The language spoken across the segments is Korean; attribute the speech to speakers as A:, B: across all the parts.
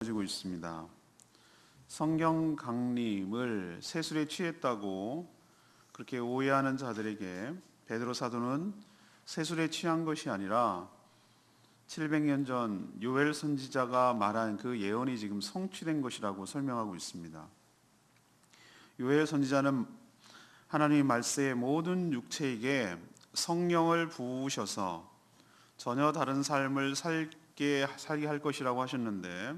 A: 지고 있습니다. 성경 강림을 세술에 취했다고 그렇게 오해하는 자들에게 베드로 사도는 세술에 취한 것이 아니라 700년 전 요엘 선지자가 말한 그 예언이 지금 성취된 것이라고 설명하고 있습니다. 요엘 선지자는 하나님의 말세에 모든 육체에게 성령을 부으셔서 전혀 다른 삶을 살게 할 것이라고 하셨는데,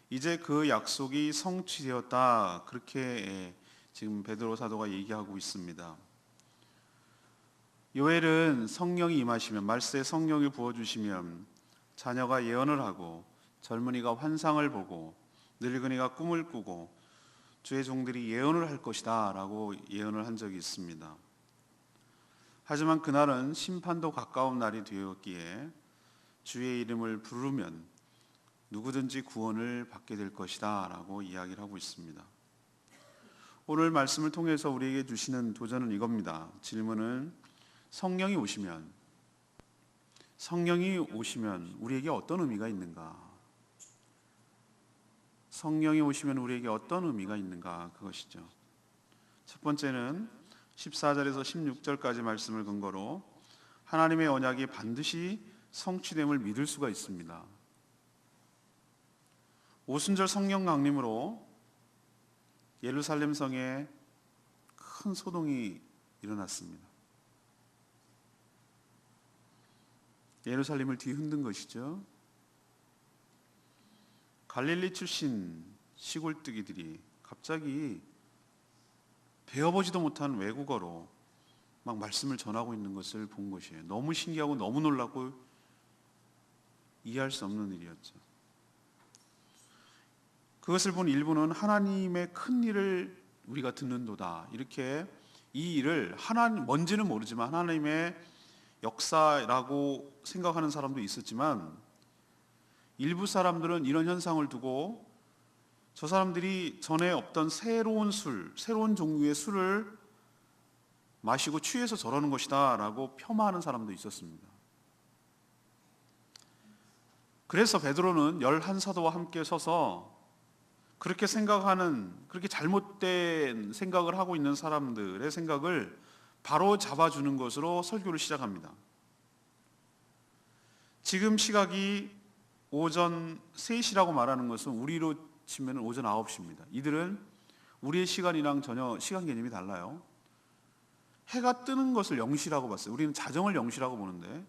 A: 이제 그 약속이 성취되었다, 그렇게 지금 베드로 사도가 얘기하고 있습니다. 요엘은 성령이 임하시면, 말세에 성령이 부어주시면 자녀가 예언을 하고 젊은이가 환상을 보고 늙은이가 꿈을 꾸고 주의 종들이 예언을 할 것이다 라고 예언을 한 적이 있습니다. 하지만 그날은 심판도 가까운 날이 되었기에 주의 이름을 부르면 누구든지 구원을 받게 될 것이다 라고 이야기를 하고 있습니다. 오늘 말씀을 통해서 우리에게 주시는 도전은 이겁니다. 질문은 성령이 오시면 우리에게 어떤 의미가 있는가? 성령이 오시면 우리에게 어떤 의미가 있는가? 그것이죠. 첫 번째는 14절에서 16절까지 말씀을 근거로 하나님의 언약이 반드시 성취됨을 믿을 수가 있습니다. 오순절 성령 강림으로 예루살렘 성에 큰 소동이 일어났습니다. 예루살렘을 뒤흔든 것이죠. 갈릴리 출신 시골뜨기들이 갑자기 배워보지도 못한 외국어로 막 말씀을 전하고 있는 것을 본 것이에요. 너무 신기하고 너무 놀랍고 이해할 수 없는 일이었죠. 그것을 본 일부는 하나님의 큰 일을 우리가 듣는도다, 이렇게 이 일을 뭔지는 모르지만 하나님의 역사라고 생각하는 사람도 있었지만, 일부 사람들은 이런 현상을 두고 저 사람들이 전에 없던 새로운 종류의 술을 마시고 취해서 저러는 것이다 라고 폄하하는 사람도 있었습니다. 그래서 베드로는 11사도와 함께 서서 그렇게 잘못된 생각을 하고 있는 사람들의 생각을 바로 잡아주는 것으로 설교를 시작합니다. 지금 시각이 오전 3시라고 말하는 것은 우리로 치면 오전 9시입니다. 이들은 우리의 시간이랑 전혀 시간 개념이 달라요. 해가 뜨는 것을 0시라고 봤어요. 우리는 자정을 0시라고 보는데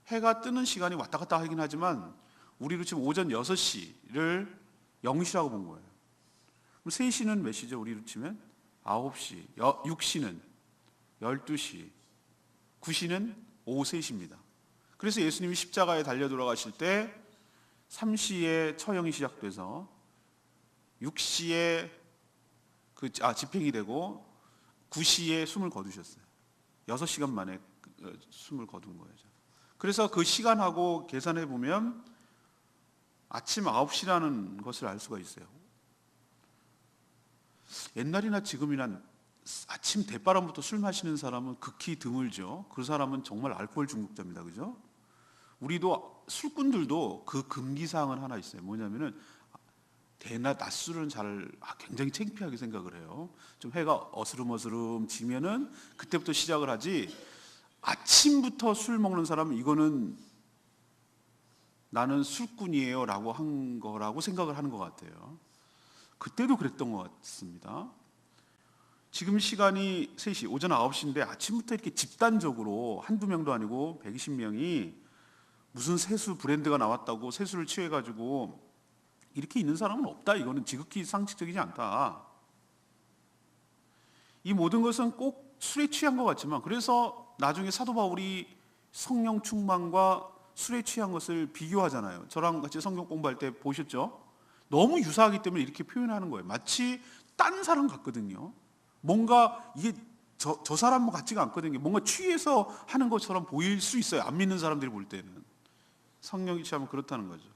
A: 해가 뜨는 시간이 왔다 갔다 하긴 하지만 우리로 치면 오전 6시를 0시라고 본 거예요. 그럼 3시는 몇 시죠? 우리로 치면 9시, 6시는 12시, 9시는 오후 3시입니다. 그래서 예수님이 십자가에 달려 돌아가실 때 3시에 처형이 시작돼서 6시에 집행이 되고 9시에 숨을 거두셨어요. 6시간 만에 숨을 거둔 거예요. 그래서 그 시간하고 계산해 보면 아침 9시라는 것을 알 수가 있어요. 옛날이나 지금이나 아침 대바람부터 술 마시는 사람은 극히 드물죠. 그 사람은 정말 알코올 중독자입니다. 그죠? 우리도 술꾼들도 그 금기사항은 하나 있어요. 뭐냐면은 낮술은 굉장히 창피하게 생각을 해요. 좀 해가 어스름어스름 지면은 그때부터 시작을 하지, 아침부터 술 먹는 사람은 이거는 나는 술꾼이에요 라고 한 거라고 생각을 하는 것 같아요. 그때도 그랬던 것 같습니다. 지금 시간이 3시, 오전 9시인데 아침부터 이렇게 집단적으로 한두 명도 아니고 120명이 무슨 세수 브랜드가 나왔다고 세수를 취해가지고 이렇게 있는 사람은 없다. 이거는 지극히 상식적이지 않다. 이 모든 것은 꼭 술에 취한 것 같지만, 그래서 나중에 사도 바울이 성령 충만과 술에 취한 것을 비교하잖아요. 저랑 같이 성경 공부할 때 보셨죠? 너무 유사하기 때문에 이렇게 표현하는 거예요. 마치 딴 사람 같거든요. 뭔가 이게 저 사람 같지가 않거든요. 뭔가 취해서 하는 것처럼 보일 수 있어요. 안 믿는 사람들이 볼 때는. 성령이 취하면 그렇다는 거죠.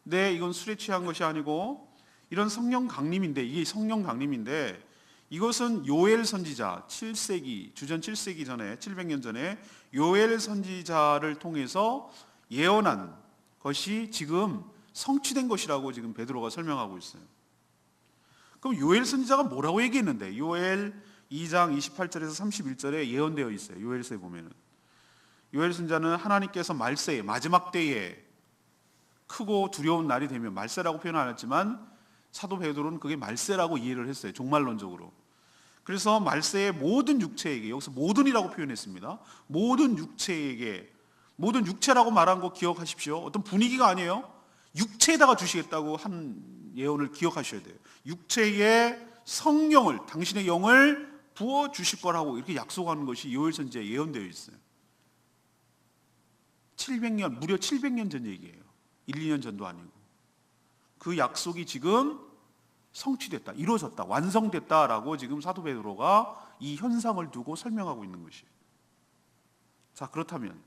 A: 네, 이건 술에 취한 것이 아니고 이런 성령 강림인데, 이게 성령 강림인데, 이것은 요엘 선지자 7세기, 주전 7세기 전에, 700년 전에 요엘 선지자를 통해서 예언한 것이 지금 성취된 것이라고 지금 베드로가 설명하고 있어요. 그럼 요엘 선지자가 뭐라고 얘기했는데? 요엘 2장 28절에서 31절에 예언되어 있어요. 요엘서에 보면은 요엘 선지자는 하나님께서 말세에, 마지막 때에 크고 두려운 날이 되면, 말세라고 표현 안 했지만 사도 베드로는 그게 말세라고 이해를 했어요. 종말론적으로. 그래서 말세의 모든 육체에게, 여기서 모든이라고 표현했습니다. 모든 육체에게, 모든 육체라고 말한 거 기억하십시오. 어떤 분위기가 아니에요. 육체에다가 주시겠다고 한 예언을 기억하셔야 돼요. 육체에 성령을, 당신의 영을 부어 주실 거라고 이렇게 약속하는 것이 요엘 선지자에 예언되어 있어요. 700년, 무려 700년 전 얘기예요. 1, 2년 전도 아니고. 그 약속이 지금 성취됐다, 이루어졌다, 완성됐다라고 지금 사도 베드로가 이 현상을 두고 설명하고 있는 것이에요. 자, 그렇다면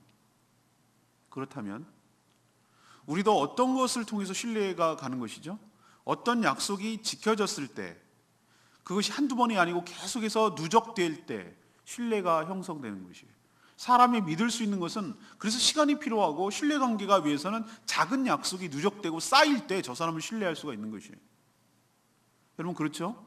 A: 우리도 어떤 것을 통해서 신뢰가 가는 것이죠? 어떤 약속이 지켜졌을 때, 그것이 한두 번이 아니고 계속해서 누적될 때 신뢰가 형성되는 것이에요. 사람이 믿을 수 있는 것은, 그래서 시간이 필요하고 신뢰관계가 위해서는 작은 약속이 누적되고 쌓일 때 저 사람을 신뢰할 수가 있는 것이에요. 여러분, 그렇죠?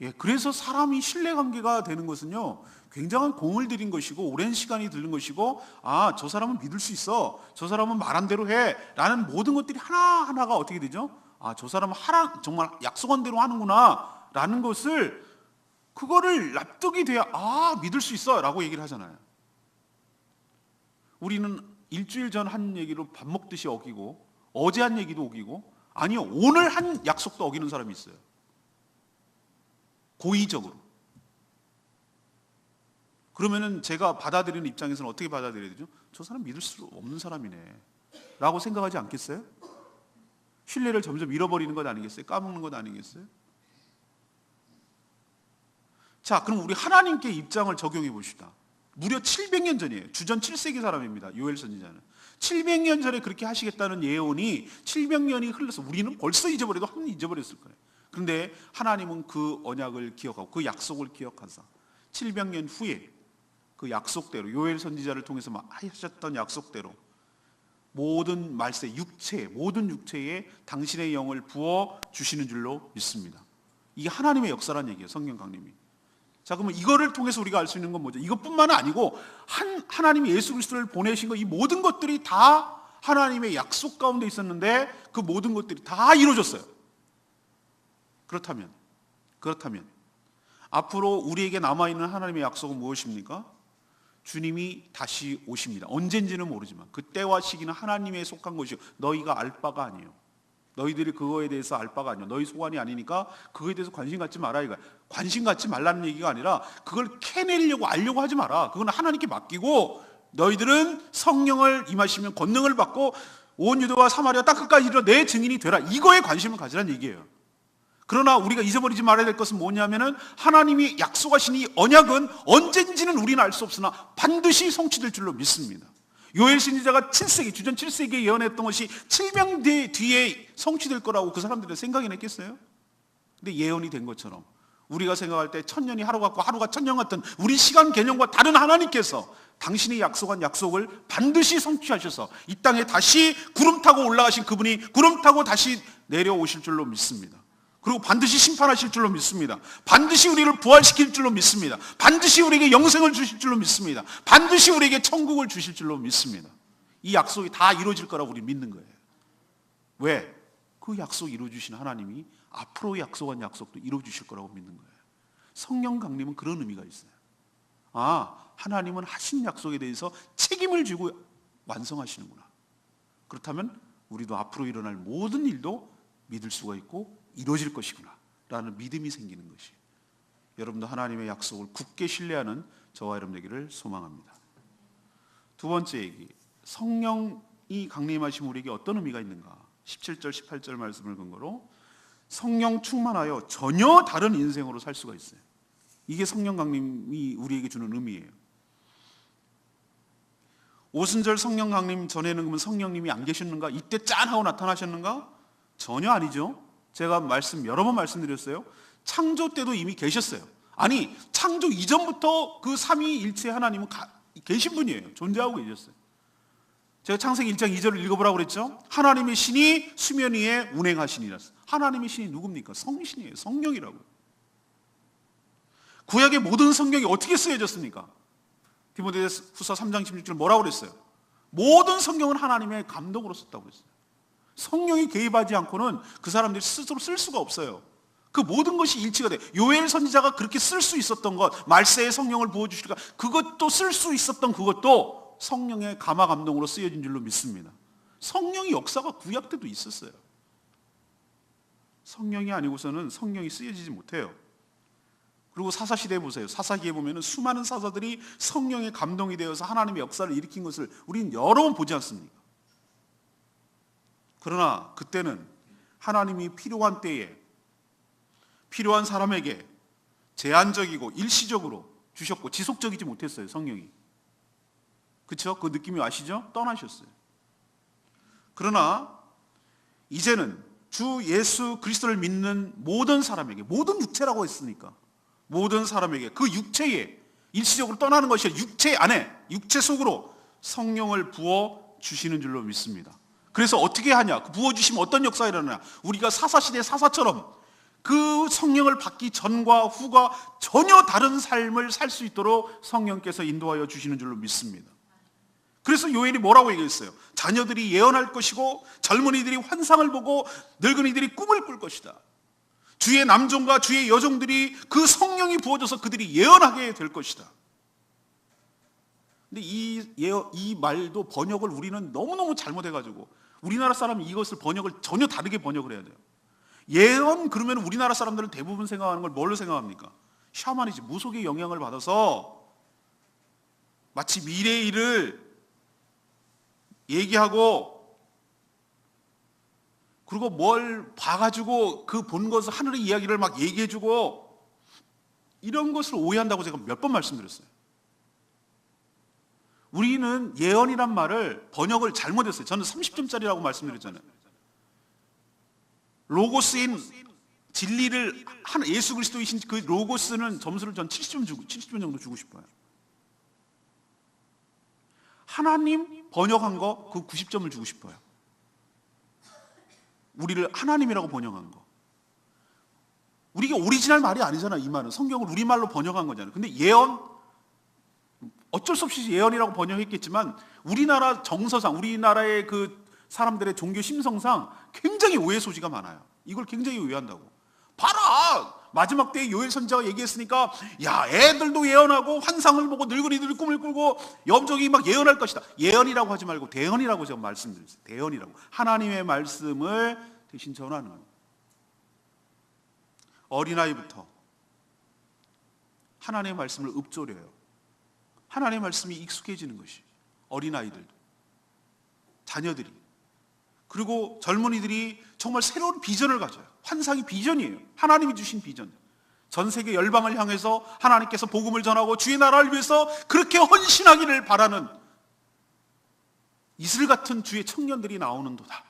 A: 예, 그래서 사람이 신뢰관계가 되는 것은요, 굉장한 공을 들인 것이고 오랜 시간이 들는 것이고, 아, 저 사람은 믿을 수 있어, 저 사람은 말한 대로 해 라는 모든 것들이 하나하나가 어떻게 되죠? 아, 저 사람은 정말 약속한 대로 하는구나 라는 것을, 그거를 납득이 돼야 믿을 수 있어 라고 얘기를 하잖아요. 우리는 일주일 전 한 얘기로 밥 먹듯이 어기고, 어제 한 얘기도 어기고, 아니요, 오늘 한 약속도 어기는 사람이 있어요. 고의적으로. 그러면은 제가 받아들이는 입장에서는 어떻게 받아들여야 되죠? 저 사람 믿을 수 없는 사람이네 라고 생각하지 않겠어요? 신뢰를 점점 잃어버리는 것 아니겠어요? 까먹는 것 아니겠어요? 자, 그럼 우리 하나님께 입장을 적용해 봅시다. 무려 700년 전이에요. 주전 7세기 사람입니다. 요엘 선지자는. 700년 전에 그렇게 하시겠다는 예언이 700년이 흘러서 우리는 벌써 잊어버려도 한 번 잊어버렸을 거예요. 그런데 하나님은 그 언약을 기억하고 그 약속을 기억하사 700년 후에 그 약속대로, 요엘 선지자를 통해서 하셨던 약속대로 모든 말세, 모든 육체에 당신의 영을 부어 주시는 줄로 믿습니다. 이게 하나님의 역사란 얘기예요. 성경 강림이. 자, 그러면 이거를 통해서 우리가 알 수 있는 건 뭐죠? 이것뿐만 아니고 하나님이 예수 그리스도를 보내신 거, 이 모든 것들이 다 하나님의 약속 가운데 있었는데 그 모든 것들이 다 이루어졌어요. 그렇다면 앞으로 우리에게 남아있는 하나님의 약속은 무엇입니까? 주님이 다시 오십니다. 언젠지는 모르지만 그 때와 시기는 하나님에 속한 것이요, 너희가 알 바가 아니에요. 너희들이 그거에 대해서 알 바가 아니야. 너희 소관이 아니니까 그거에 대해서 관심 갖지 마라 이거야. 관심 갖지 말라는 얘기가 아니라 그걸 캐내려고 알려고 하지 마라. 그건 하나님께 맡기고, 너희들은 성령을 임하시면 권능을 받고 온 유대와 사마리아 땅 끝까지 이르러 내 증인이 되라. 이거에 관심을 가지라는 얘기예요. 그러나 우리가 잊어버리지 말아야 될 것은 뭐냐면은, 하나님이 약속하신 이 언약은 언젠지는 우리는 알 수 없으나 반드시 성취될 줄로 믿습니다. 요엘 선지자가 7세기, 주전 7세기에 예언했던 것이 700년 뒤에 성취될 거라고 그 사람들은 생각이나 했겠어요? 근데 예언이 된 것처럼 우리가 생각할 때 1000년이 하루 같고 하루가 1000년 같은 우리 시간 개념과 다른 하나님께서 당신이 약속한 약속을 반드시 성취하셔서 이 땅에 다시 구름 타고 올라가신 그분이 구름 타고 다시 내려오실 줄로 믿습니다. 그리고 반드시 심판하실 줄로 믿습니다. 반드시 우리를 부활시킬 줄로 믿습니다. 반드시 우리에게 영생을 주실 줄로 믿습니다. 반드시 우리에게 천국을 주실 줄로 믿습니다. 이 약속이 다 이루어질 거라고 우리 믿는 거예요. 왜? 그 약속 이루어주신 하나님이 앞으로 약속한 약속도 이루어주실 거라고 믿는 거예요. 성령 강림은 그런 의미가 있어요. 하나님은 하신 약속에 대해서 책임을 지고 완성하시는구나. 그렇다면 우리도 앞으로 일어날 모든 일도 믿을 수가 있고 이루어질 것이구나 라는 믿음이 생기는 것이, 여러분도 하나님의 약속을 굳게 신뢰하는 저와 여러분 되기를 소망합니다. 두 번째 얘기, 성령이 강림하신 우리에게 어떤 의미가 있는가? 17절 18절 말씀을 근거로 성령 충만하여 전혀 다른 인생으로 살 수가 있어요. 이게 성령 강림이 우리에게 주는 의미예요. 오순절 성령 강림 전에는 그러면 성령님이 안 계셨는가? 이때 짠 하고 나타나셨는가? 전혀 아니죠. 제가 여러 번 말씀드렸어요. 창조 때도 이미 계셨어요. 아니, 창조 이전부터 그 삼위일체 하나님은 계신 분이에요. 존재하고 계셨어요. 제가 창세기 1장 2절을 읽어보라고 그랬죠. 하나님의 신이 수면 위에 운행하시니라. 하나님의 신이 누굽니까? 성신이에요. 성령이라고. 구약의 모든 성경이 어떻게 쓰여졌습니까? 디모데후서 3장 16절 뭐라고 그랬어요? 모든 성경은 하나님의 감동으로 썼다고 그랬어요. 성령이 개입하지 않고는 그 사람들이 스스로 쓸 수가 없어요. 그 모든 것이 일치가 돼요. 요엘 선지자가 그렇게 쓸 수 있었던 것, 말세에 성령을 부어주실까, 그것도 쓸 수 있었던 그것도 성령의 감화 감동으로 쓰여진 줄로 믿습니다. 성령의 역사가 구약 때도 있었어요. 성령이 아니고서는 성령이 쓰여지지 못해요. 그리고 사사시대에 보세요. 사사기에 보면 수많은 사사들이 성령의 감동이 되어서 하나님의 역사를 일으킨 것을 우리는 여러 번 보지 않습니까? 그러나 그때는 하나님이 필요한 때에 필요한 사람에게 제한적이고 일시적으로 주셨고 지속적이지 못했어요. 성령이. 그렇죠? 그 느낌이 아시죠? 떠나셨어요. 그러나 이제는 주 예수 그리스도를 믿는 모든 사람에게, 모든 육체라고 했으니까 모든 사람에게 그 육체에 일시적으로 떠나는 것이 아니라 육체 안에, 육체 속으로 성령을 부어 주시는 줄로 믿습니다. 그래서 어떻게 하냐? 부어주시면 어떤 역사가 일어나냐? 우리가 사사시대 사사처럼 그 성령을 받기 전과 후가 전혀 다른 삶을 살 수 있도록 성령께서 인도하여 주시는 줄로 믿습니다. 그래서 요엘이 뭐라고 얘기했어요? 자녀들이 예언할 것이고 젊은이들이 환상을 보고 늙은이들이 꿈을 꿀 것이다. 주의 남종과 주의 여종들이 그 성령이 부어져서 그들이 예언하게 될 것이다. 근데 이 말도 번역을 우리는 너무너무 잘못해가지고 우리나라 사람은 이것을 번역을 전혀 다르게 번역을 해야 돼요. 예언 그러면 우리나라 사람들은 대부분 생각하는 걸 뭘로 생각합니까? 샤머니즘, 무속의 영향을 받아서 마치 미래의 일을 얘기하고 그리고 뭘 봐가지고 그 본 것을 하늘의 이야기를 막 얘기해주고 이런 것을 오해한다고 제가 몇 번 말씀드렸어요. 우리는 예언이란 말을 번역을 잘못했어요. 저는 30점짜리라고 말씀드렸잖아요. 로고스인 진리를 예수 그리스도이신 그 로고스는 점수를 전 70점 정도 주고 싶어요. 하나님 번역한 거 그 90점을 주고 싶어요. 우리를 하나님이라고 번역한 거. 우리가 오리지널 말이 아니잖아요. 이 말은 성경을 우리말로 번역한 거잖아요. 근데 예언 어쩔 수 없이 예언이라고 번역했겠지만 우리나라 정서상 우리나라의 그 사람들의 종교 심성상 굉장히 오해 소지가 많아요. 이걸 굉장히 오해한다고. 봐라! 마지막 때에 요엘 선지자가 얘기했으니까 야 애들도 예언하고 환상을 보고 늙은이들이 꿈을 꾸고 염족이 막 예언할 것이다. 예언이라고 하지 말고 대언이라고 제가 말씀드렸어요. 대언이라고. 하나님의 말씀을 대신 전하는 거예요. 어린아이부터 하나님의 말씀을 읊조려요. 하나님의 말씀이 익숙해지는 것이 어린아이들도 자녀들이 그리고 젊은이들이 정말 새로운 비전을 가져요. 환상이 비전이에요. 하나님이 주신 비전. 전 세계 열방을 향해서 하나님께서 복음을 전하고 주의 나라를 위해서 그렇게 헌신하기를 바라는 이슬 같은 주의 청년들이 나오는도다.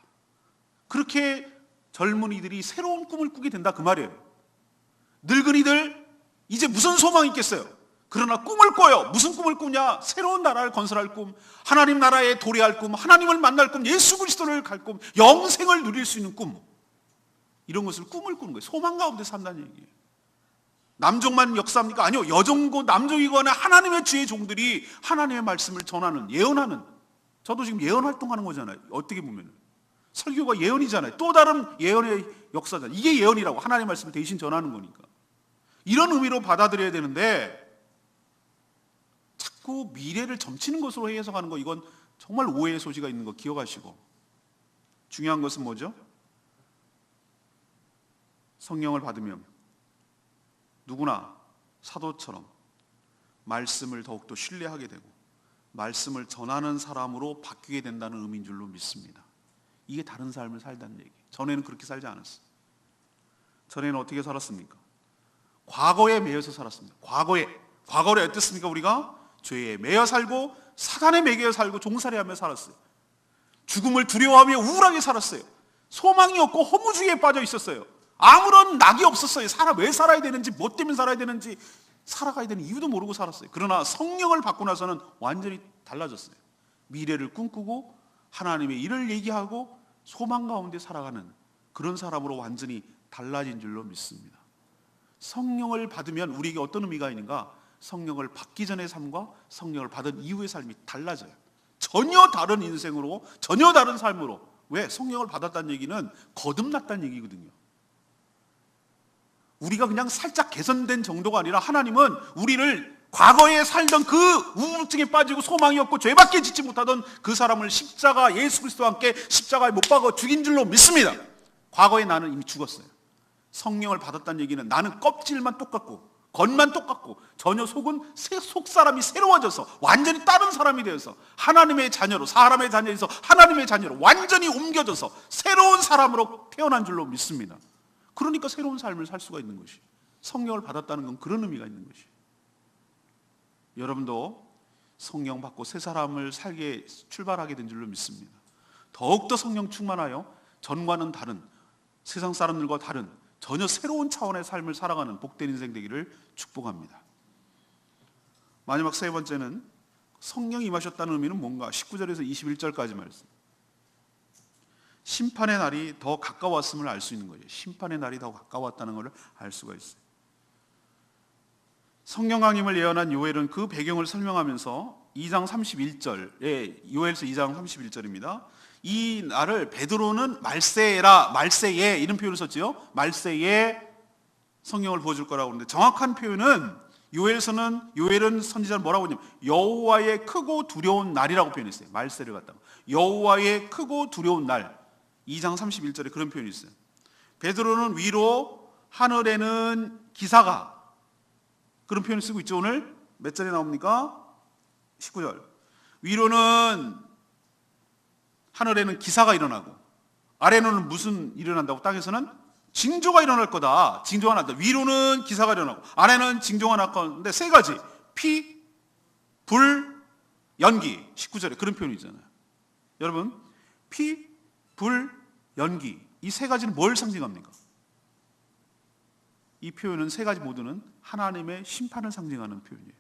A: 그렇게 젊은이들이 새로운 꿈을 꾸게 된다 그 말이에요. 늙은이들 이제 무슨 소망이 있겠어요? 그러나 꿈을 꿔요. 무슨 꿈을 꾸냐? 새로운 나라를 건설할 꿈, 하나님 나라에 도래할 꿈, 하나님을 만날 꿈, 예수 그리스도를 갈 꿈, 영생을 누릴 수 있는 꿈. 이런 것을 꿈을 꾸는 거예요. 소망 가운데 산다는 얘기예요. 남종만 역사합니까? 아니요. 여종고 남종이거나 하나님의 주의 종들이 하나님의 말씀을 전하는, 예언하는. 저도 지금 예언 활동하는 거잖아요. 어떻게 보면 설교가 예언이잖아요. 또 다른 예언의 역사잖아요. 이게 예언이라고 하나님의 말씀을 대신 전하는 거니까. 이런 의미로 받아들여야 되는데 자꾸 미래를 점치는 것으로 해석하는 거 이건 정말 오해의 소지가 있는 거 기억하시고 중요한 것은 뭐죠? 성령을 받으면 누구나 사도처럼 말씀을 더욱더 신뢰하게 되고 말씀을 전하는 사람으로 바뀌게 된다는 의미인 줄로 믿습니다. 이게 다른 삶을 살다는 얘기예요. 전에는 그렇게 살지 않았어요. 전에는 어떻게 살았습니까? 과거에 매여서 살았습니다. 과거에 어땠습니까? 우리가 죄에 매여 살고 사단에 매여 살고 종살이하며 살았어요. 죽음을 두려워하며 우울하게 살았어요. 소망이 없고 허무주의에 빠져 있었어요. 아무런 낙이 없었어요. 왜 살아야 되는지, 뭐 때문에 살아야 되는지, 살아가야 되는 이유도 모르고 살았어요. 그러나 성령을 받고 나서는 완전히 달라졌어요. 미래를 꿈꾸고 하나님의 일을 얘기하고 소망 가운데 살아가는 그런 사람으로 완전히 달라진 줄로 믿습니다. 성령을 받으면 우리에게 어떤 의미가 있는가? 성령을 받기 전의 삶과 성령을 받은 이후의 삶이 달라져요. 전혀 다른 인생으로, 전혀 다른 삶으로. 왜? 성령을 받았다는 얘기는 거듭났다는 얘기거든요. 우리가 그냥 살짝 개선된 정도가 아니라 하나님은 우리를 과거에 살던 그 우울증에 빠지고 소망이 없고 죄밖에 짓지 못하던 그 사람을 십자가, 예수 그리스도와 함께 십자가에 못 박아 죽인 줄로 믿습니다. 과거에 나는 이미 죽었어요. 성령을 받았다는 얘기는 나는 껍질만 똑같고 겉만 똑같고 전혀 속은 속 사람이 새로워져서 완전히 다른 사람이 되어서 하나님의 자녀로, 사람의 자녀에서 하나님의 자녀로 완전히 옮겨져서 새로운 사람으로 태어난 줄로 믿습니다. 그러니까 새로운 삶을 살 수가 있는 것이, 성령을 받았다는 건 그런 의미가 있는 것이. 여러분도 성령 받고 새 사람을 살게 출발하게 된 줄로 믿습니다. 더욱더 성령 충만하여 전과는 다른, 세상 사람들과 다른 전혀 새로운 차원의 삶을 살아가는 복된 인생 되기를 축복합니다. 마지막 세 번째는 성령이 임하셨다는 의미는 뭔가? 19절에서 21절까지 말씀. 심판의 날이 더 가까웠음을 알 수 있는 거예요. 심판의 날이 더 가까웠다는 것을 알 수가 있어요. 성령 강림을 예언한 요엘은 그 배경을 설명하면서 2장 31절에, 요엘서 2장 31절입니다. 이 날을 베드로는 말세에라, 말세에 이런 표현을 썼지요. 말세에 성령을 부어줄 거라고 하는데, 정확한 표현은 요엘은 선지자는 뭐라고 하냐면 여호와의 크고 두려운 날이라고 표현했어요. 말세를 갖다가 여호와의 크고 두려운 날, 2장 31절에 그런 표현이 있어요. 베드로는 위로, 하늘에는 기사가, 그런 표현을 쓰고 있죠. 오늘 몇 절에 나옵니까? 19절. 위로는, 하늘에는 기사가 일어나고, 아래는 무슨 일어난다고? 땅에서는 징조가 일어날 거다. 징조가 난다. 위로는 기사가 일어나고 아래는 징조가 날 건데, 세 가지. 피, 불, 연기. 19절에 그런 표현이 있잖아요. 여러분, 피, 불, 연기, 이 세 가지는 뭘 상징합니까? 이 표현은 세 가지 모두는 하나님의 심판을 상징하는 표현이에요.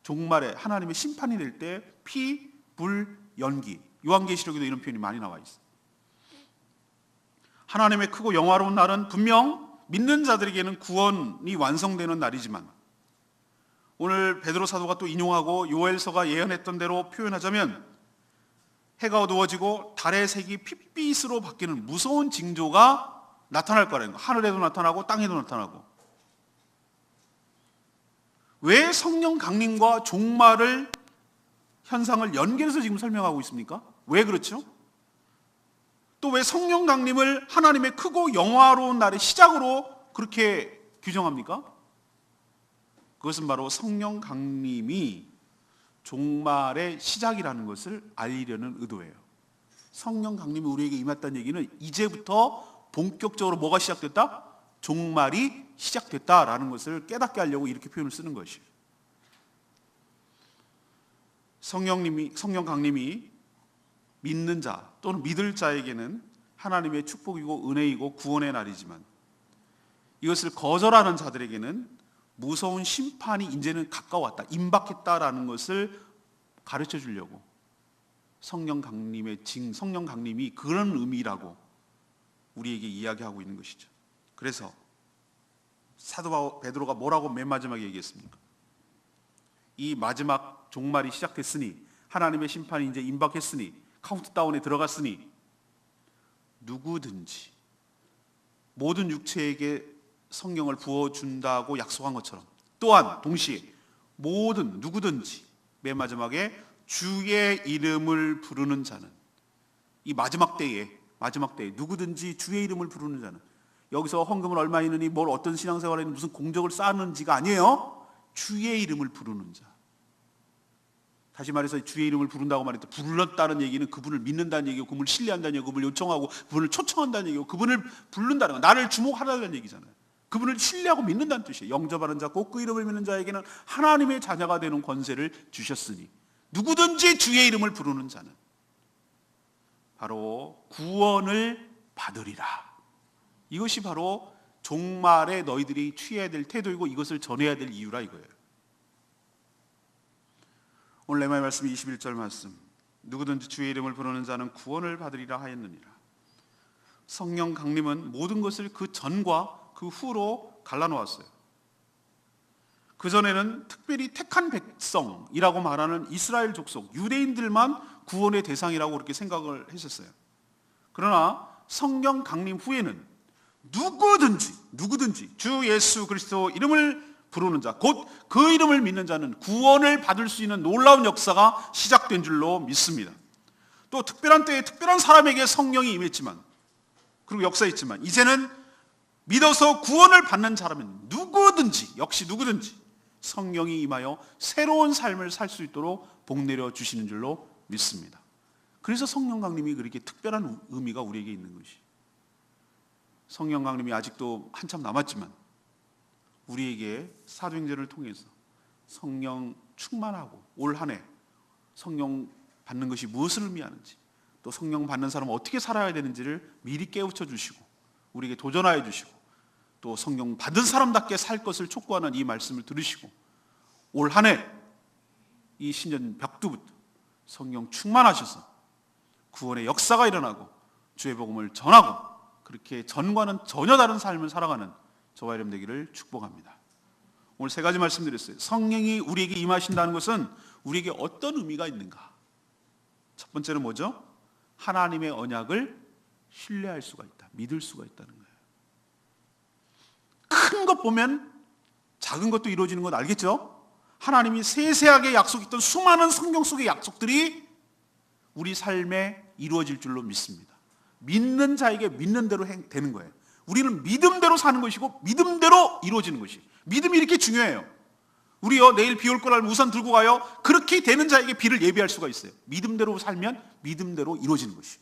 A: 종말에 하나님의 심판이 될 때 피, 불, 연기. 요한계시록에도 이런 표현이 많이 나와 있어요. 하나님의 크고 영화로운 날은 분명 믿는 자들에게는 구원이 완성되는 날이지만, 오늘 베드로 사도가 또 인용하고 요엘서가 예언했던 대로 표현하자면 해가 어두워지고 달의 색이 핏빛으로 바뀌는 무서운 징조가 나타날 거라는 거예요. 하늘에도 나타나고 땅에도 나타나고. 왜 성령 강림과 종말을, 현상을 연결해서 지금 설명하고 있습니까? 왜 그렇죠? 또 왜 성령 강림을 하나님의 크고 영화로운 날의 시작으로 그렇게 규정합니까? 그것은 바로 성령 강림이 종말의 시작이라는 것을 알리려는 의도예요. 성령 강림이 우리에게 임했다는 얘기는 이제부터 본격적으로 뭐가 시작됐다? 종말이 시작됐다라는 것을 깨닫게 하려고 이렇게 표현을 쓰는 것이에요. 성령 강림이 믿는 자 또는 믿을 자에게는 하나님의 축복이고 은혜이고 구원의 날이지만, 이것을 거절하는 자들에게는 무서운 심판이 이제는 가까웠다, 임박했다라는 것을 가르쳐 주려고 성령 강림이 그런 의미라고 우리에게 이야기하고 있는 것이죠. 그래서 사도 베드로가 뭐라고 맨 마지막에 얘기했습니까? 이 마지막 종말이 시작됐으니, 하나님의 심판이 이제 임박했으니, 카운트다운에 들어갔으니, 누구든지 모든 육체에게 성령을 부어준다고 약속한 것처럼, 또한 동시에 누구든지 맨 마지막에 주의 이름을 부르는 자는, 이 마지막 때에 누구든지 주의 이름을 부르는 자는, 여기서 헌금을 얼마 있느니 뭘 어떤 신앙생활에 무슨 공적을 쌓는지가 아니에요. 주의 이름을 부르는 자. 다시 말해서 주의 이름을 부른다고 말했다. 불렀다는 얘기는 그분을 믿는다는 얘기고, 그분을 신뢰한다는 얘기고, 그분을 요청하고 그분을 초청한다는 얘기고, 그분을 부른다는 거, 나를 주목하라는 얘기잖아요. 그분을 신뢰하고 믿는다는 뜻이에요. 영접하는 자, 곧 그 이름을 믿는 자에게는 하나님의 자녀가 되는 권세를 주셨으니, 누구든지 주의 이름을 부르는 자는 바로 구원을 받으리라. 이것이 바로 종말에 너희들이 취해야 될 태도이고, 이것을 전해야 될 이유라 이거예요. 오늘 레마의 말씀 21절 말씀. 누구든지 주의 이름을 부르는 자는 구원을 받으리라 하였느니라. 성령 강림은 모든 것을 그 전과 그 후로 갈라놓았어요. 그전에는 특별히 택한 백성이라고 말하는 이스라엘 족속, 유대인들만 구원의 대상이라고 그렇게 생각을 했었어요. 그러나 성령 강림 후에는 누구든지 주 예수 그리스도 이름을 부르는 자, 곧 그 이름을 믿는 자는 구원을 받을 수 있는 놀라운 역사가 시작된 줄로 믿습니다. 또 특별한 때에 특별한 사람에게 성령이 임했지만, 그리고 역사했지만, 이제는 믿어서 구원을 받는 사람은 역시 누구든지 성령이 임하여 새로운 삶을 살 수 있도록 복내려 주시는 줄로 믿습니다. 그래서 성령 강림이 그렇게 특별한 의미가 우리에게 있는 것이, 성령 강림이 아직도 한참 남았지만 우리에게 사도행전을 통해서 성령 충만하고 올 한 해 성령 받는 것이 무엇을 의미하는지, 또 성령 받는 사람은 어떻게 살아야 되는지를 미리 깨우쳐 주시고 우리에게 도전하여 주시고, 또 성령 받은 사람답게 살 것을 촉구하는 이 말씀을 들으시고 올 한 해 이 신년 벽두부터 성령 충만하셔서 구원의 역사가 일어나고 주의 복음을 전하고 그렇게 전과는 전혀 다른 삶을 살아가는 저와 여러분 되기를 축복합니다. 오늘 세 가지 말씀드렸어요. 성령이 우리에게 임하신다는 것은 우리에게 어떤 의미가 있는가? 첫 번째는 뭐죠? 하나님의 언약을 신뢰할 수가 있다, 믿을 수가 있다는 거예요. 큰 것 보면 작은 것도 이루어지는 건 알겠죠? 하나님이 세세하게 약속했던 수많은 성경 속의 약속들이 우리 삶에 이루어질 줄로 믿습니다. 믿는 자에게 믿는 대로 되는 거예요. 우리는 믿음대로 사는 것이고 믿음대로 이루어지는 것이, 믿음이 이렇게 중요해요. 우리요, 내일 비 올 걸 알면 우산 들고 가요. 그렇게 되는 자에게 비를 예비할 수가 있어요. 믿음대로 살면 믿음대로 이루어지는 것이.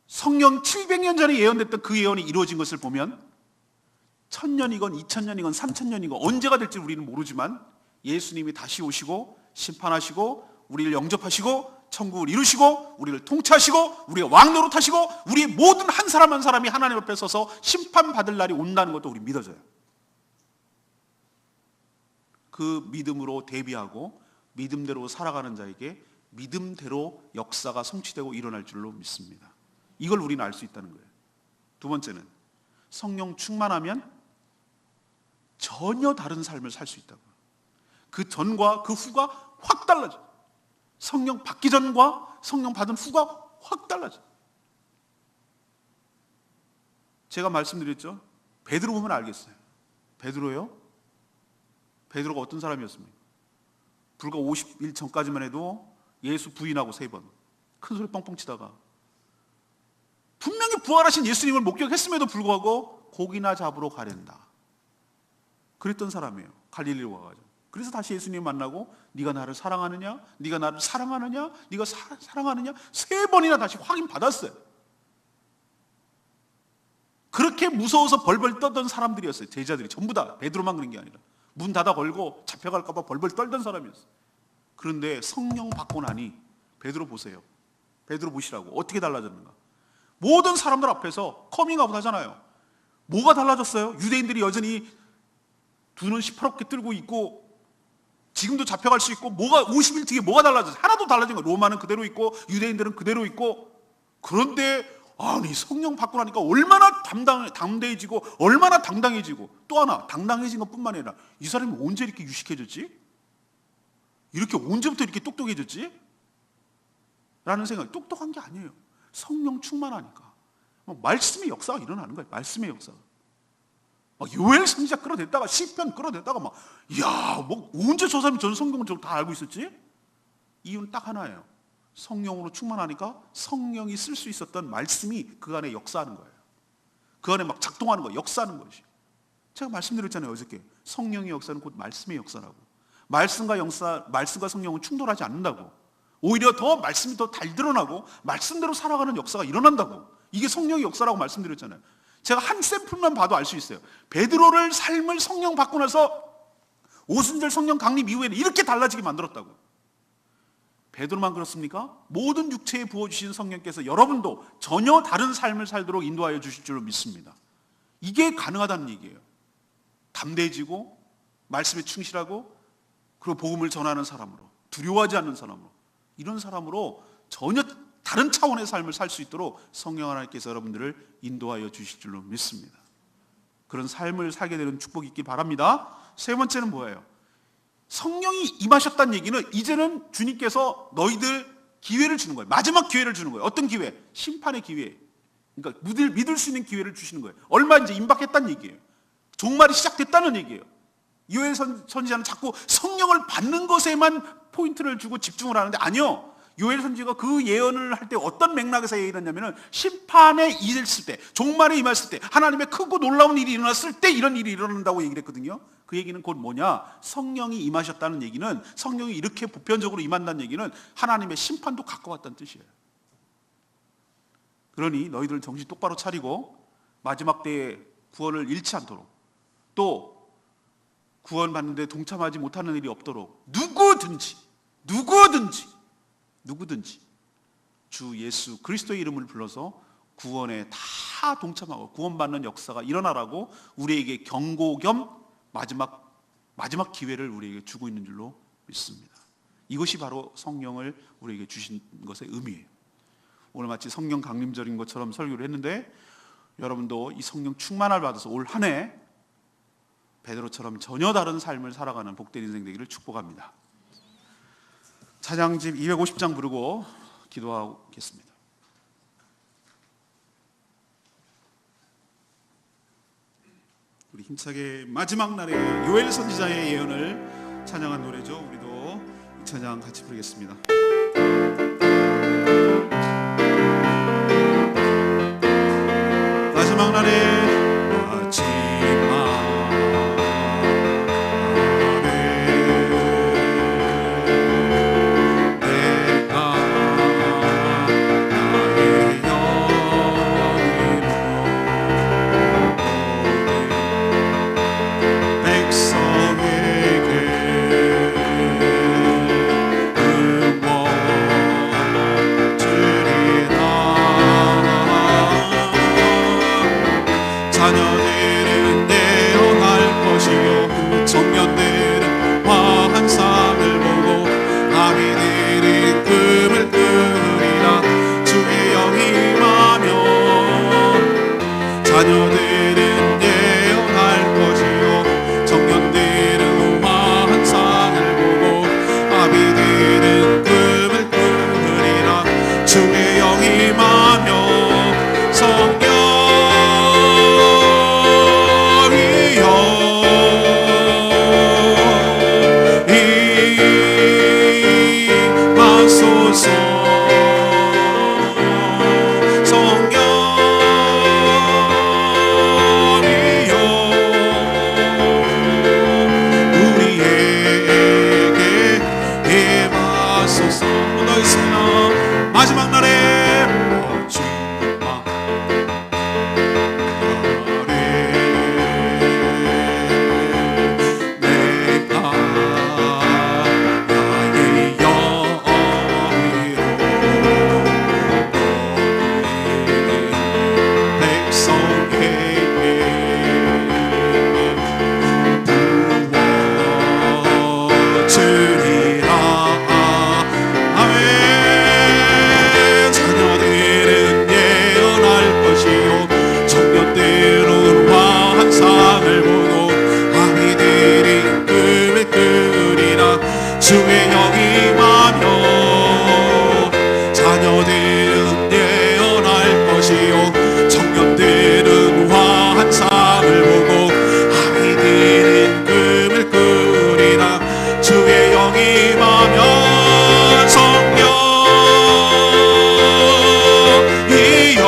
A: 성령 700년 전에 예언됐던 그 예언이 이루어진 것을 보면 1000년이건 2000년이건 3000년이건 언제가 될지 우리는 모르지만 예수님이 다시 오시고 심판하시고 우리를 영접하시고 천국을 이루시고 우리를 통치하시고 우리가 왕노릇 하시고 우리의 모든 한 사람 한 사람이 하나님 앞에 서서 심판받을 날이 온다는 것도 우리 믿어져요. 그 믿음으로 대비하고 믿음대로 살아가는 자에게 믿음대로 역사가 성취되고 일어날 줄로 믿습니다. 이걸 우리는 알 수 있다는 거예요. 두 번째는 성령 충만하면 전혀 다른 삶을 살 수 있다고. 그 전과 그 후가 확 달라져요. 성령 받기 전과 성령 받은 후가 확 달라져요. 제가 말씀드렸죠. 베드로 보면 알겠어요. 베드로요? 베드로가 어떤 사람이었습니까? 불과 50일 전까지만 해도 예수 부인하고 3번 큰 소리 뻥뻥 치다가 분명히 부활하신 예수님을 목격했음에도 불구하고 고기나 잡으러 가련다 그랬던 사람이에요. 갈릴리로 가가지고. 그래서 다시 예수님 만나고 네가 나를 사랑하느냐? 네가 나를 사랑하느냐? 네가 사랑하느냐? 3번이나 다시 확인 받았어요. 그렇게 무서워서 벌벌 떨던 사람들이었어요. 제자들이 전부 다. 베드로만 그런 게 아니라 문 닫아 걸고 잡혀갈까 봐 벌벌 떨던 사람이었어요. 그런데 성령 받고 나니 베드로 보세요. 베드로 보시라고 어떻게 달라졌는가? 모든 사람들 앞에서 커밍아웃 하잖아요. 뭐가 달라졌어요? 유대인들이 여전히 두 눈 시퍼렇게 뜨고 있고 지금도 잡혀갈 수 있고 뭐가 50일 뒤에 뭐가 달라졌어요? 하나도 달라진 거예요. 로마는 그대로 있고 유대인들은 그대로 있고. 그런데 아니 성령 받고 나니까 얼마나 담대해지고 얼마나 당당해지고, 또 하나 당당해진 것뿐만 아니라 이 사람이 언제 이렇게 유식해졌지? 이렇게 언제부터 이렇게 똑똑해졌지? 라는 생각이. 똑똑한 게 아니에요. 성령 충만하니까 말씀의 역사가 일어나는 거예요. 말씀의 역사가. 요엘 선지자 끌어댔다가 시편 끌어댔다가 막 야, 뭐 언제 저 사람이 전 성경을 다 알고 있었지? 이유는 딱 하나예요. 성령으로 충만하니까 성령이 쓸 수 있었던 말씀이 그 안에 역사하는 거예요. 그 안에 막 작동하는 거예요. 역사하는 것이. 제가 말씀드렸잖아요, 어저께. 성령의 역사는 곧 말씀의 역사라고. 말씀과 성령은 충돌하지 않는다고. 오히려 더 말씀이 더 잘 드러나고 말씀대로 살아가는 역사가 일어난다고. 이게 성령의 역사라고 말씀드렸잖아요. 제가 한 샘플만 봐도 알 수 있어요. 베드로를 삶을 성령 받고 나서 오순절 성령 강림 이후에는 이렇게 달라지게 만들었다고. 베드로만 그렇습니까? 모든 육체에 부어주신 성령께서 여러분도 전혀 다른 삶을 살도록 인도하여 주실 줄로 믿습니다. 이게 가능하다는 얘기예요. 담대해지고 말씀에 충실하고 그리고 복음을 전하는 사람으로, 두려워하지 않는 사람으로, 이런 사람으로 전혀 다른 차원의 삶을 살 수 있도록 성령 하나님께서 여러분들을 인도하여 주실 줄로 믿습니다. 그런 삶을 살게 되는 축복이 있길 바랍니다. 세 번째는 뭐예요? 성령이 임하셨다는 얘기는 이제는 주님께서 너희들 기회를 주는 거예요. 마지막 기회를 주는 거예요. 어떤 기회? 심판의 기회. 그러니까 믿을 수 있는 기회를 주시는 거예요. 얼마 이제 임박했다는 얘기예요. 종말이 시작됐다는 얘기예요. 요엘 선지자는 자꾸 성령을 받는 것에만 포인트를 주고 집중을 하는데 아니요. 요엘 선지자가 그 예언을 할 때 어떤 맥락에서 예언했냐면은 심판에 이르렀을 때, 종말에 임했을 때, 하나님의 크고 놀라운 일이 일어났을 때 이런 일이 일어난다고 얘기를 했거든요. 그 얘기는 곧 뭐냐? 성령이 임하셨다는 얘기는, 성령이 이렇게 보편적으로 임한다는 얘기는 하나님의 심판도 가까웠다는 뜻이에요. 그러니 너희들 정신 똑바로 차리고 마지막 때에 구원을 잃지 않도록, 또 구원받는데 동참하지 못하는 일이 없도록 누구든지 주 예수 그리스도의 이름을 불러서 구원에 다 동참하고 구원받는 역사가 일어나라고 우리에게 경고 겸 마지막 기회를 우리에게 주고 있는 줄로 믿습니다. 이것이 바로 성령을 우리에게 주신 것의 의미예요. 오늘 마치 성령 강림절인 것처럼 설교를 했는데 여러분도 이 성령 충만을 받아서 올 한 해 베드로처럼 전혀 다른 삶을 살아가는 복된 인생 되기를 축복합니다. 찬양집 250장 부르고 기도하겠습니다. 우리 힘차게 마지막 날에 요엘 선지자의 예언을 찬양한 노래죠. 우리도 이 찬양 같이 부르겠습니다. 마지막 날에 자녀들은 내어갈 것이요 청년들은 화한 상을 보고 아비들은 꿈을 꾸리라 주의 영이 임하며 자녀들은 내어갈 것이요 청년들은 화한 상을 보고 아비들은 꿈을 꾸리라 주의 영이 임하며 성령 마지막 날에 내가 나의 영으로 백성에게 부어주리라. 청년들은 화한 상을 보고 아비들이 꿈을 꾸리라 주의 영이 임하며 자녀들은 예언할 것이요 청년들은 화한 상을 보고 아비들은 꿈을 꾸리라 주의 영이 임하며 성령 성령이여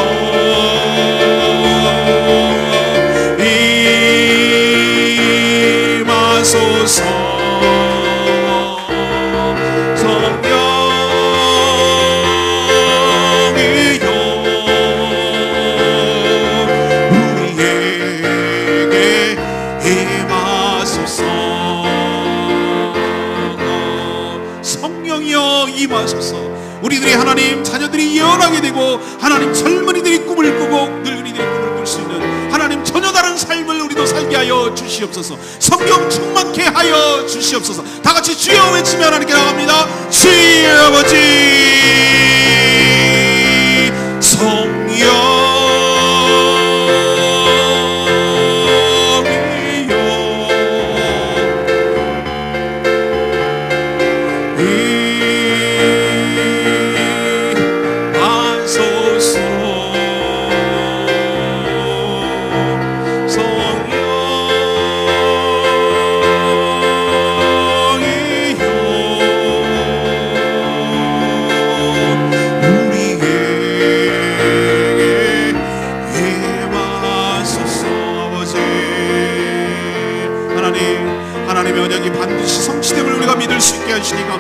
A: 우리에게 임하소서. 성령이여 임하소서. 우리들이 하나님 자녀들이 예언하게 되고 하나님 젊은이들이 꿈을 꾸고 늙은이들이 꿈을 꿀 수 있는 하나님 전혀 다른 삶을 우리도 살게 하여 하여 주시옵소서. 성령 충만케 하여 주시옵소서. 다 같이 주여 외치며 하나님께 나갑니다. 주의 아버지 성령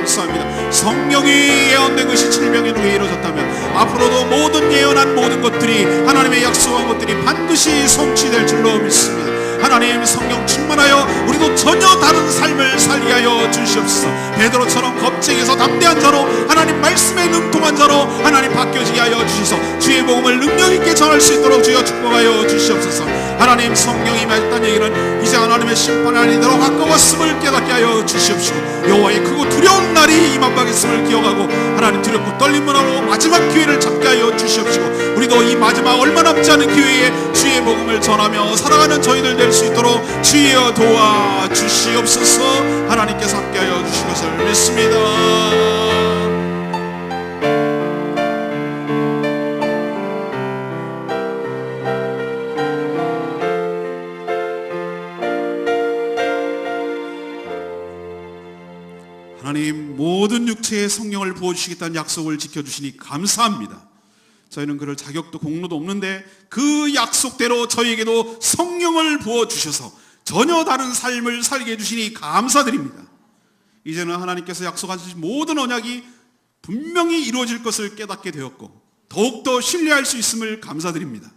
A: 감사합니다. 성령이 예언된 것이 700년 후에 이루어졌다면 앞으로도 모든 예언한 모든 것들이 하나님의 약속한 것들이 반드시 성취될 줄로 믿습니다. 하나님 성령 충만하여 우리도 전혀 다른 삶을 살게 하여 주시옵소서. 베드로처럼 겁쟁이에서 담대한 자로 하나님 말씀에 능통한 자로 하나님 바뀌어지게 하여 주시소. 주의 복음을 능력 있게 전할 수 있도록 주여 축복하여 주시옵소서. 하나님 성령이 임하였다는 얘기는 이제 하나님의 심판이 아니도록 가까웠음을 깨닫게 하여 주시옵시고 여호와의 크고 두려운 날이 임하겠음을 기억하고 하나님 두렵고 떨림을 하고 마지막 기회를 잡게 하여 주시옵시고 우리도 이 마지막 얼마 남지 않은 기회에 주의 복음을 전하며 살아가는 저희들 될 수 있도록 주여 도와 주시옵소서. 하나님께서 함께 하여 주실 것을 믿습니다. 하나님 모든 육체에 성령을 부어주시겠다는 약속을 지켜주시니 감사합니다. 저희는 그럴 자격도 공로도 없는데 그 약속대로 저희에게도 성령을 부어주셔서 전혀 다른 삶을 살게 해주시니 감사드립니다. 이제는 하나님께서 약속하신 모든 언약이 분명히 이루어질 것을 깨닫게 되었고 더욱더 신뢰할 수 있음을 감사드립니다.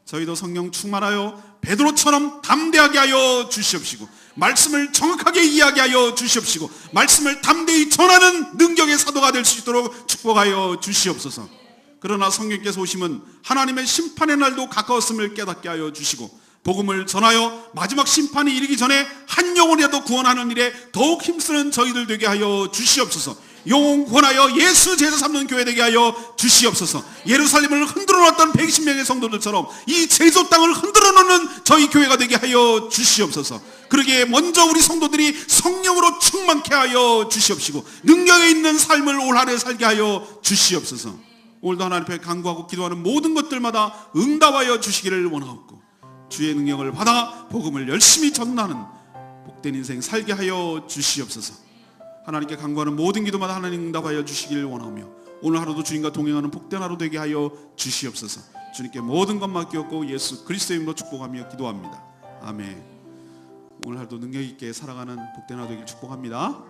A: 저희도 성령 충만하여 베드로처럼 담대하게 하여 주시옵시고 말씀을 정확하게 이야기하여 주시옵시고 말씀을 담대히 전하는 능력의 사도가 될 수 있도록 축복하여 주시옵소서. 그러나 성령께서 오시면 하나님의 심판의 날도 가까웠음을 깨닫게 하여 주시고 복음을 전하여 마지막 심판이 이르기 전에 한 영혼이라도 구원하는 일에 더욱 힘쓰는 저희들 되게 하여 주시옵소서. 영혼 구원하여 예수 제자 삼는 교회 되게 하여 주시옵소서. 예루살렘을 흔들어 놨던 120명의 성도들처럼 이 제조 땅을 흔들어 놓는 저희 교회가 되게 하여 주시옵소서. 그러기에 먼저 우리 성도들이 성령으로 충만케 하여 주시옵시고 능력에 있는 삶을 올 한 해 살게 하여 주시옵소서. 오늘도 하나님 앞에 간구하고 기도하는 모든 것들마다 응답하여 주시기를 원하옵고 주의 능력을 받아 복음을 열심히 전하는 복된 인생 살게 하여 주시옵소서. 하나님께 간구하는 모든 기도마다 하나님 응답하여 주시기를 원하며 오늘 하루도 주님과 동행하는 복된 하루 되게 하여 주시옵소서. 주님께 모든 것 맡기었고 예수 그리스도의 이름으로 축복하며 기도합니다. 아멘. 오늘 하루도 능력 있게 살아가는 복된 하루 되길 축복합니다.